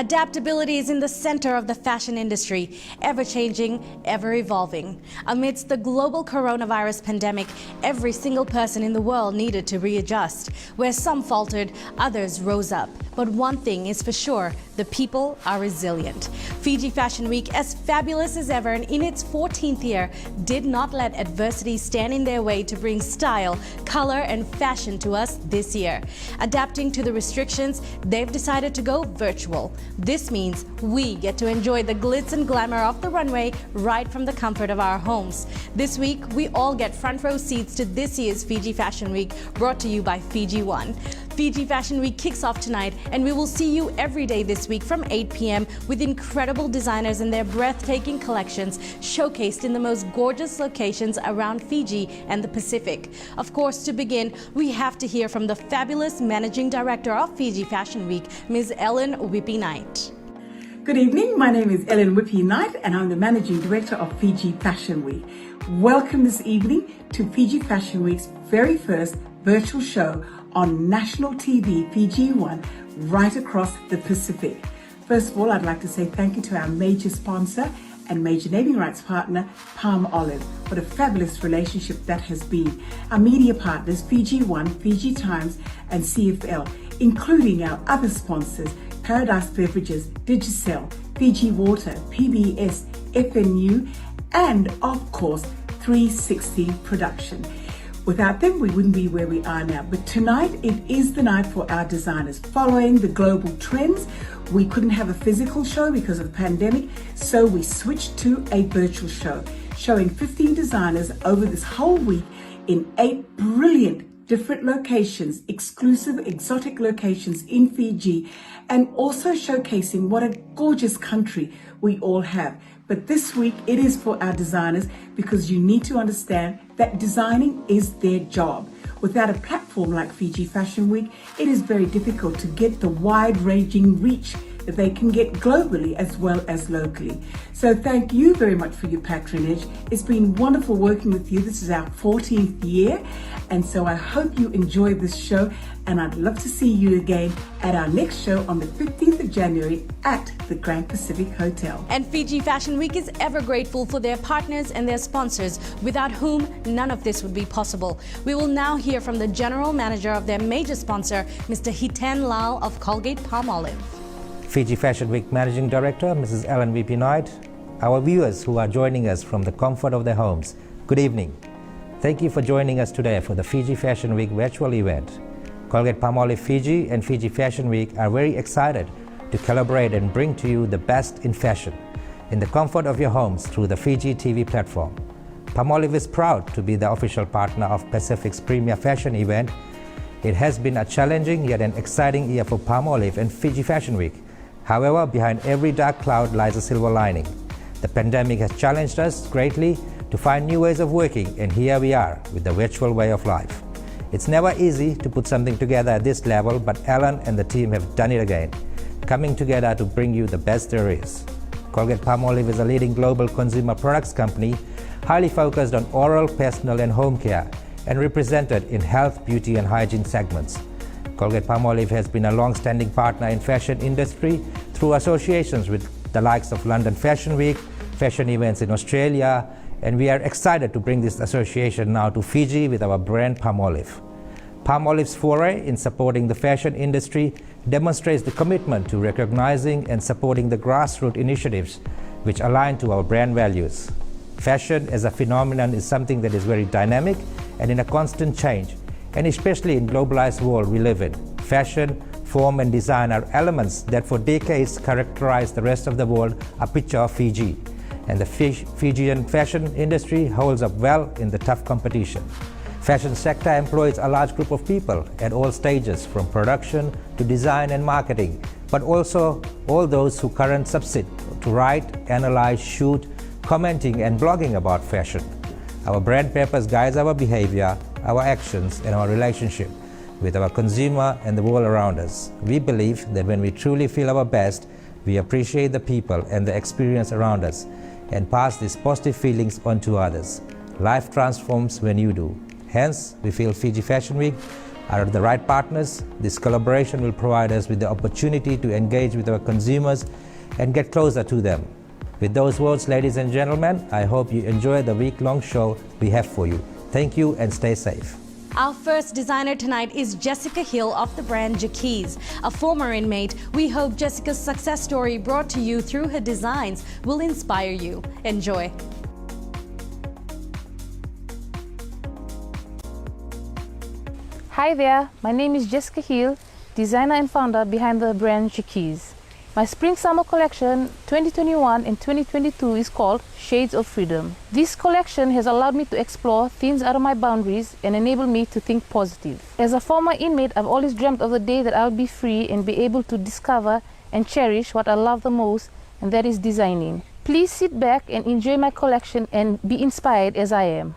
Adaptability is in the center of the fashion industry, ever-changing, ever-evolving. Amidst the global coronavirus pandemic, every single person in the world needed to readjust. Where some faltered, others rose up. But one thing is for sure, the people are resilient. Fiji Fashion Week, as fabulous as ever and in its 14th year, did not let adversity stand in their way to bring style, color and fashion to us this year. Adapting to the restrictions, they've decided to go virtual. This means we get to enjoy the glitz and glamour of the runway right from the comfort of our homes. This week, we all get front row seats to this year's Fiji Fashion Week, brought to you by Fiji One. Fiji Fashion Week kicks off tonight, and we will see you every day this week from 8 p.m. with incredible designers and their breathtaking collections showcased in the most gorgeous locations around Fiji and the Pacific. Of course, to begin, we have to hear from the fabulous Managing Director of Fiji Fashion Week, Ms. Ellen Whippy Knight. Good evening, my name is Ellen Whippy Knight and I'm the Managing Director of Fiji Fashion Week. Welcome this evening to Fiji Fashion Week's very first virtual show on national TV, Fiji One, right across the Pacific. First of all, I'd like to say thank you to our major sponsor and major naming rights partner, Palmolive. What a fabulous relationship that has been. Our media partners, Fiji One, Fiji Times, and CFL, including our other sponsors, Paradise Beverages, Digicel, Fiji Water, PBS, FNU, and of course, 360 Production. Without them, we wouldn't be where we are now. But tonight, it is the night for our designers. Following the global trends, we couldn't have a physical show because of the pandemic, so we switched to a virtual show, showing 15 designers over this whole week in 8 brilliant different locations, exclusive exotic locations in Fiji, and also showcasing what a gorgeous country we all have. But this week it is for our designers, because you need to understand that designing is their job. Without a platform like Fiji Fashion Week, it is very difficult to get the wide-ranging reach that they can get globally as well as locally. So thank you very much for your patronage. It's been wonderful working with you. This is our 14th year, and so I hope you enjoyed this show, and I'd love to see you again at our next show on the 15th of January at the Grand Pacific Hotel. And Fiji Fashion Week is ever grateful for their partners and their sponsors, without whom none of this would be possible. We will now hear from the General Manager of their major sponsor, Mr. Hiten Lal of Colgate-Palmolive. Fiji Fashion Week Managing Director, Mrs. Ellen Whippy Knight, our viewers who are joining us from the comfort of their homes, good evening. Thank you for joining us today for the Fiji Fashion Week virtual event. Colgate-Palmolive Fiji and Fiji Fashion Week are very excited to collaborate and bring to you the best in fashion in the comfort of your homes through the Fiji TV platform. Palmolive is proud to be the official partner of Pacific's premier fashion event. It has been a challenging yet an exciting year for Palmolive and Fiji Fashion Week. However, behind every dark cloud lies a silver lining. The pandemic has challenged us greatly to find new ways of working, and here we are with the virtual way of life. It's never easy to put something together at this level, but Alan and the team have done it again, coming together to bring you the best there is. Colgate-Palmolive is a leading global consumer products company, highly focused on oral, personal and home care, and represented in health, beauty and hygiene segments. Colgate-Palmolive has been a long-standing partner in fashion industry through associations with the likes of London Fashion Week, fashion events in Australia, and we are excited to bring this association now to Fiji with our brand Palmolive. Palmolive's foray in supporting the fashion industry demonstrates the commitment to recognizing and supporting the grassroots initiatives which align to our brand values. Fashion as a phenomenon is something that is very dynamic and in a constant change, and especially in globalized world we live in. Fashion, form and design are elements that for decades characterize the rest of the world, a picture of Fiji. And the Fijian fashion industry holds up well in the tough competition. Fashion sector employs a large group of people at all stages, from production to design and marketing, but also all those who currently subsist to write, analyze, shoot, commenting and blogging about fashion. Our brand purpose guides our behavior, our actions and our relationship with our consumer and the world around us. We believe that when we truly feel our best, we appreciate the people and the experience around us and pass these positive feelings on to others. Life transforms when you do. Hence, we feel Fiji Fashion Week Are the right partners? This collaboration will provide us with the opportunity to engage with our consumers and get closer to them. With those words, ladies and gentlemen, I hope you enjoy the week-long show we have for you. Thank you and stay safe. Our first designer tonight is Jessica Hill of the brand Jaquez, a former inmate. We hope Jessica's success story brought to you through her designs will inspire you. Enjoy. Hi there, my name is Jessica Hill, designer and founder behind the brand Jaquez. My Spring-Summer collection 2021 and 2022 is called Shades of Freedom. This collection has allowed me to explore things out of my boundaries and enabled me to think positive. As a former inmate, I've always dreamt of the day that I'll be free and be able to discover and cherish what I love the most, and that is designing. Please sit back and enjoy my collection and be inspired as I am.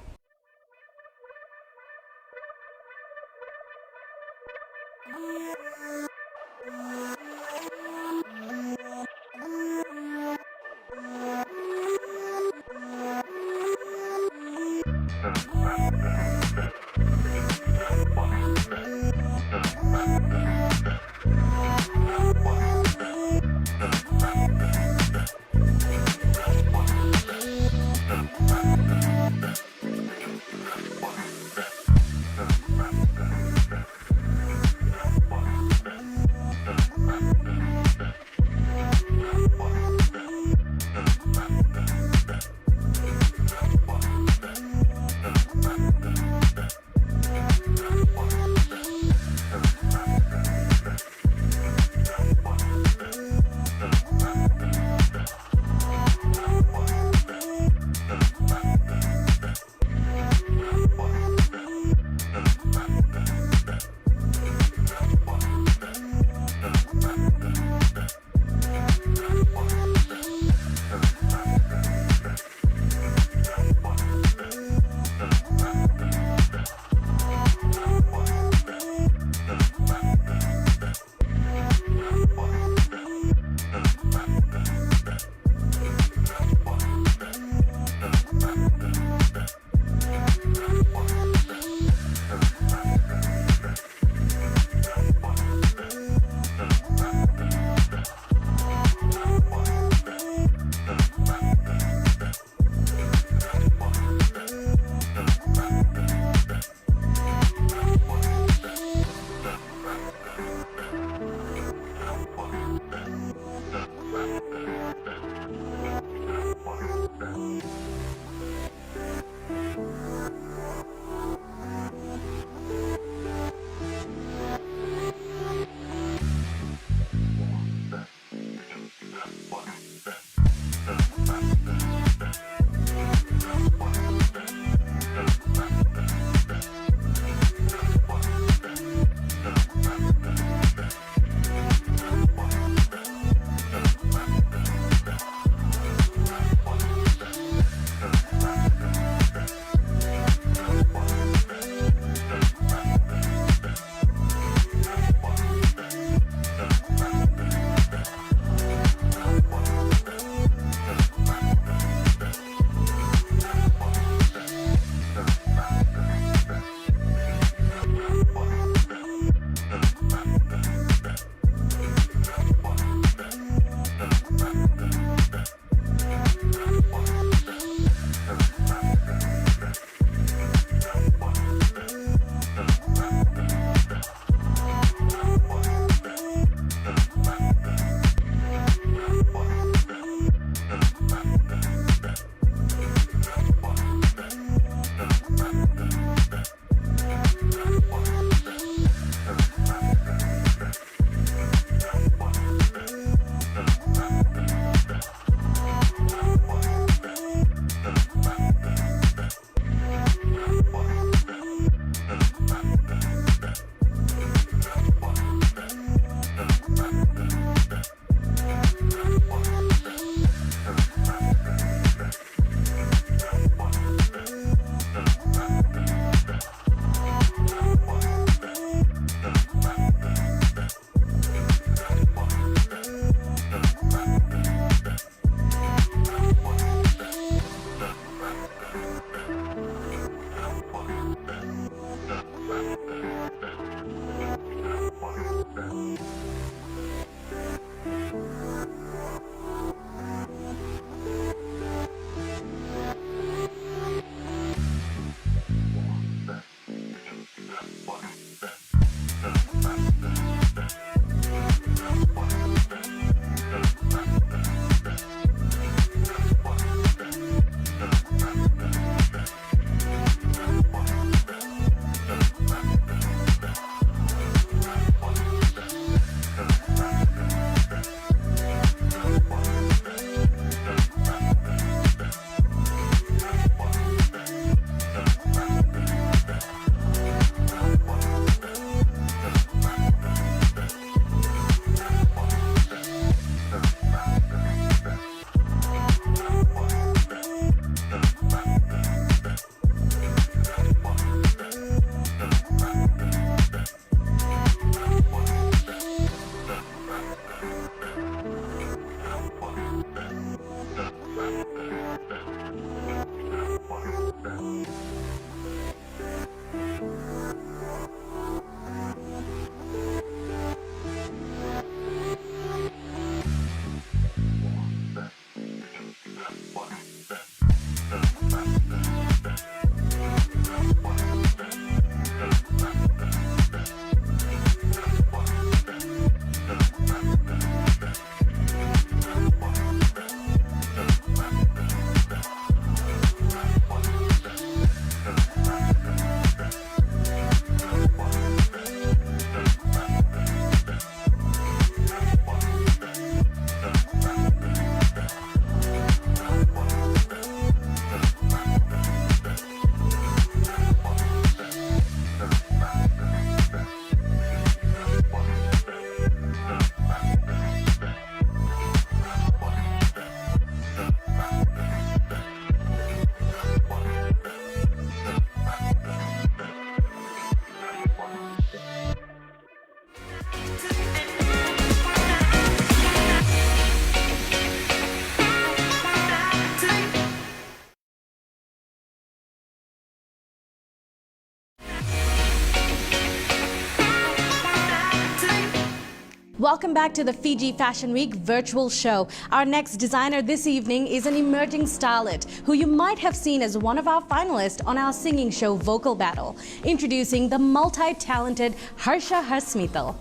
Welcome back to the Fiji Fashion Week virtual show. Our next designer this evening is an emerging starlet who you might have seen as one of our finalists on our singing show Vocal Battle. Introducing the multi-talented Harsha Hasmita.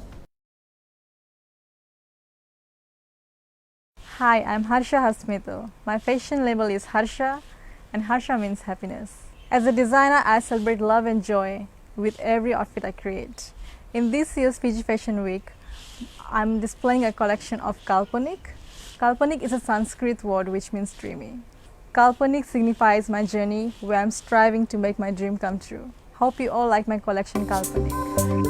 Hi, I'm Harsha Hasmita. My fashion label is Harsha, and Harsha means happiness. As a designer, I celebrate love and joy with every outfit I create. In this year's Fiji Fashion Week, I'm displaying a collection of Kalpanik. Kalpanik is a Sanskrit word which means dreamy. Kalpanik signifies my journey where I'm striving to make my dream come true. Hope you all like my collection Kalpanik.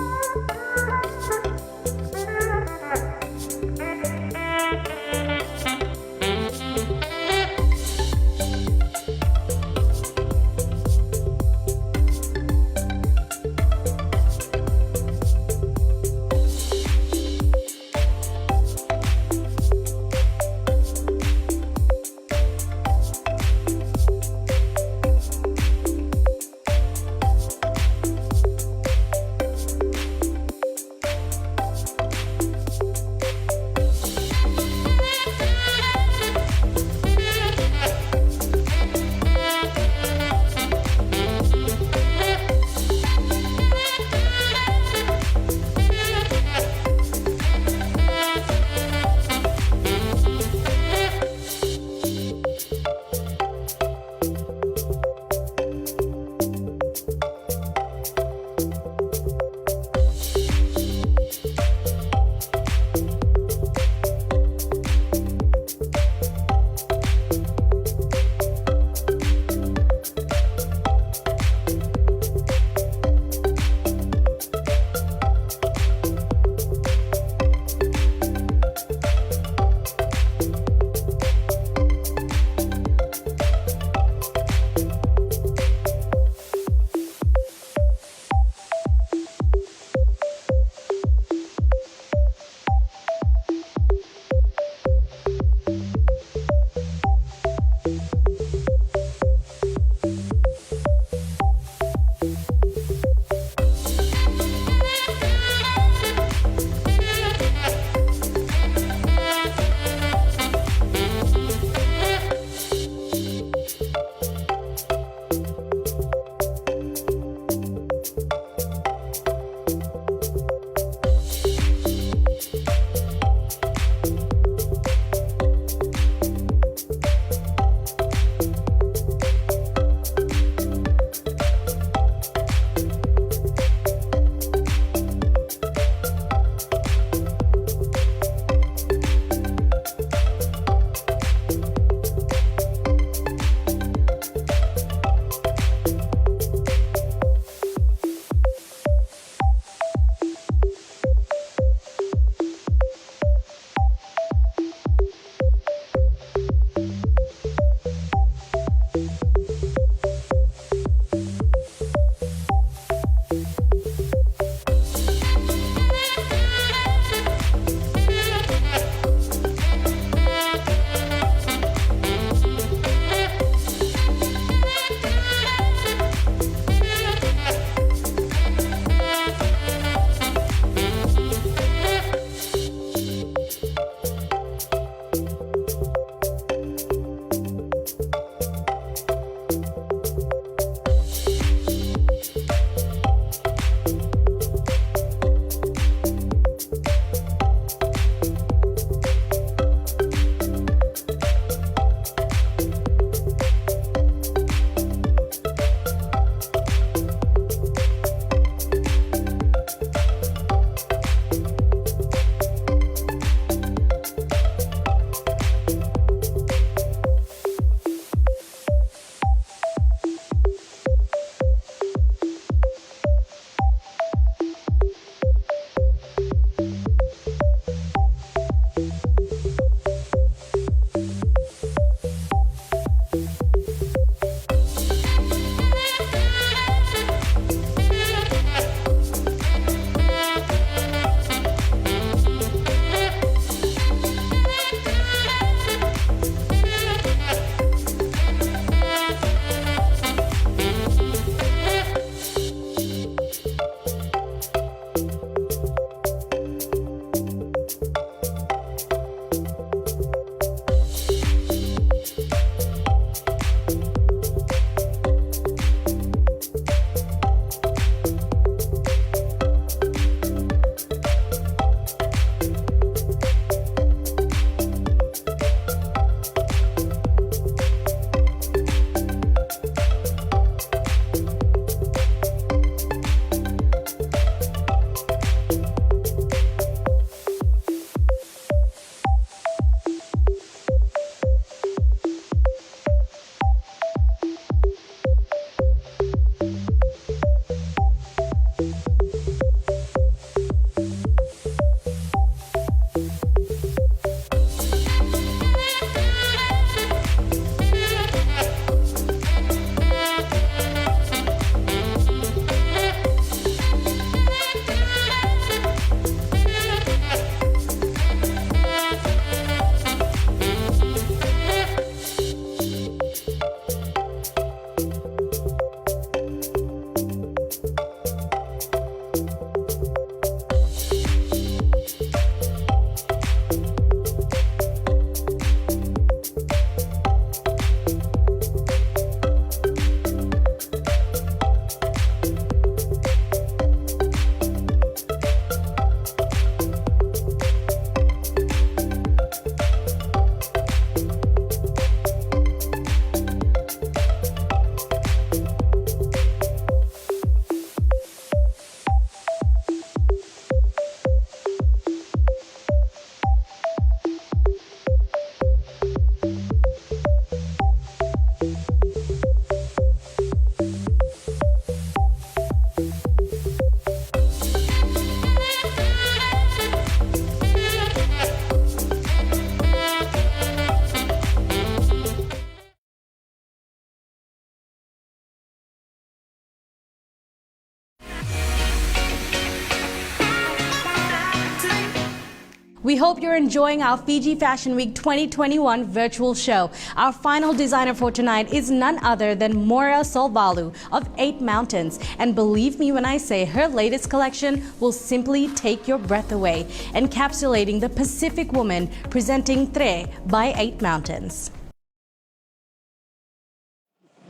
We hope you're enjoying our Fiji Fashion Week 2021 virtual show. Our final designer for tonight is none other than Moira Solvalu of 8 Mountains. And believe me when I say her latest collection will simply take your breath away, encapsulating the Pacific woman, presenting Tre by 8 Mountains.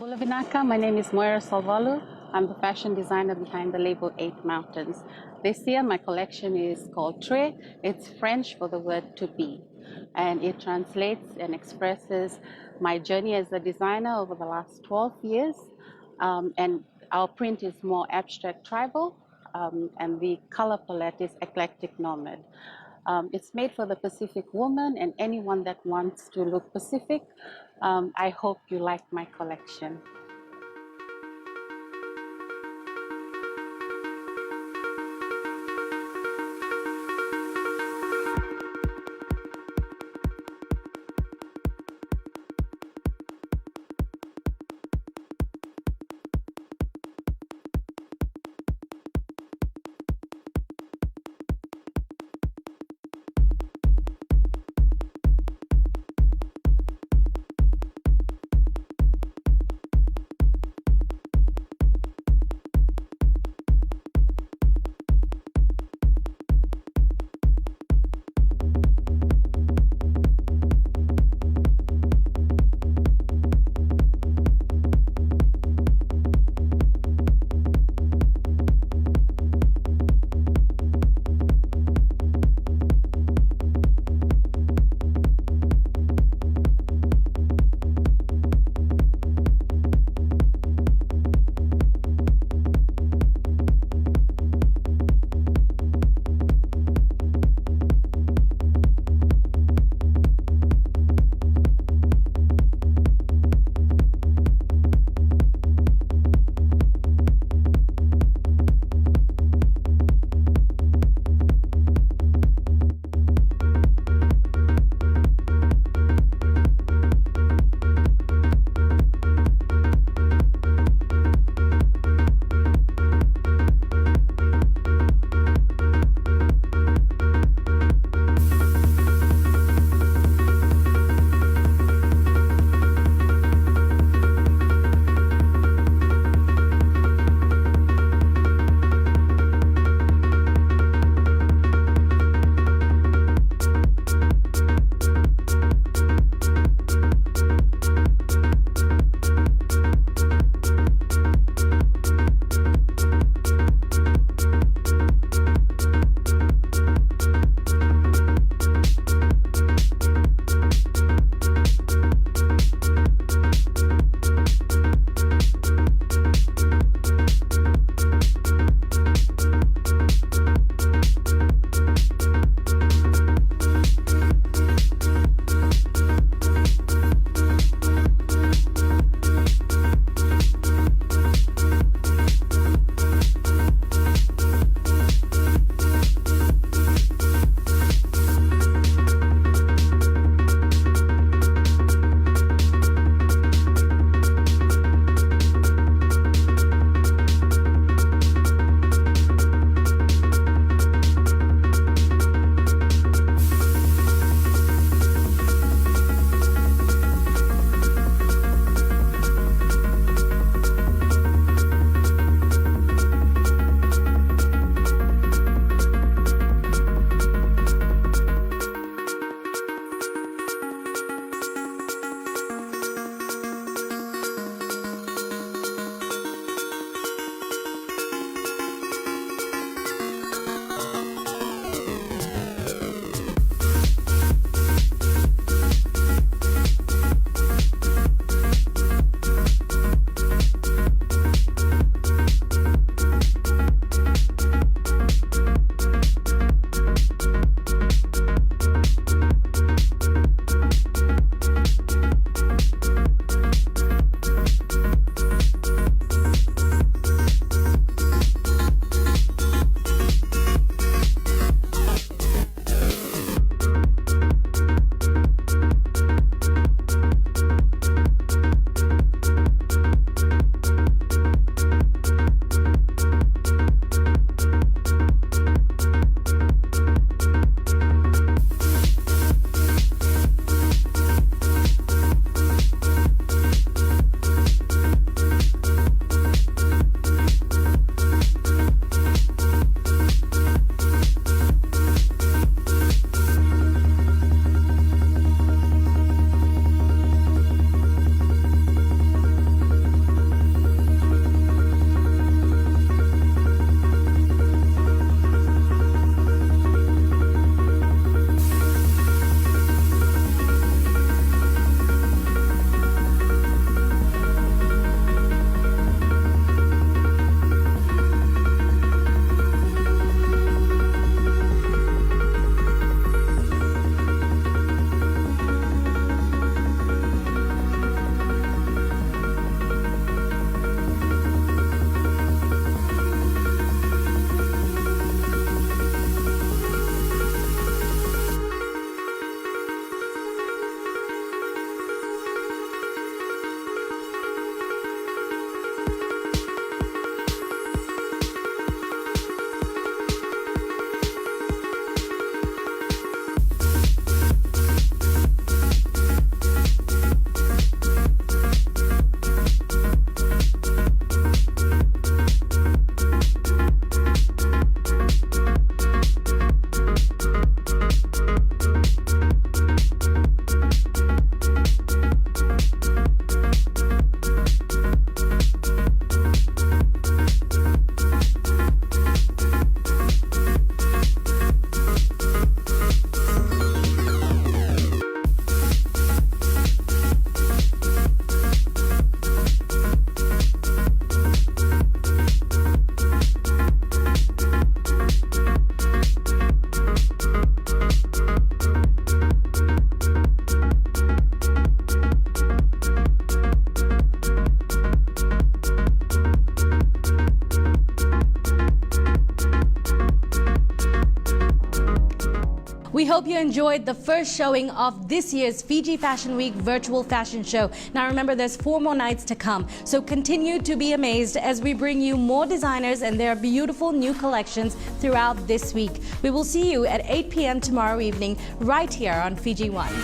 Bula Vinaka, my name is Moira Solvalu. I'm the fashion designer behind the label 8 Mountains. This year my collection is called Tre. It's French for the word to be. And it translates and expresses my journey as a designer over the last 12 years. And our print is more abstract tribal, and the color palette is eclectic nomad. It's made for the Pacific woman and anyone that wants to look Pacific. I hope you like my collection. We hope you enjoyed the first showing of this year's Fiji Fashion Week virtual fashion show. Now remember, there's 4 more nights to come, so continue to be amazed as we bring you more designers and their beautiful new collections throughout this week. We will see you at 8 p.m. tomorrow evening right here on Fiji One.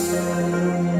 Thank you.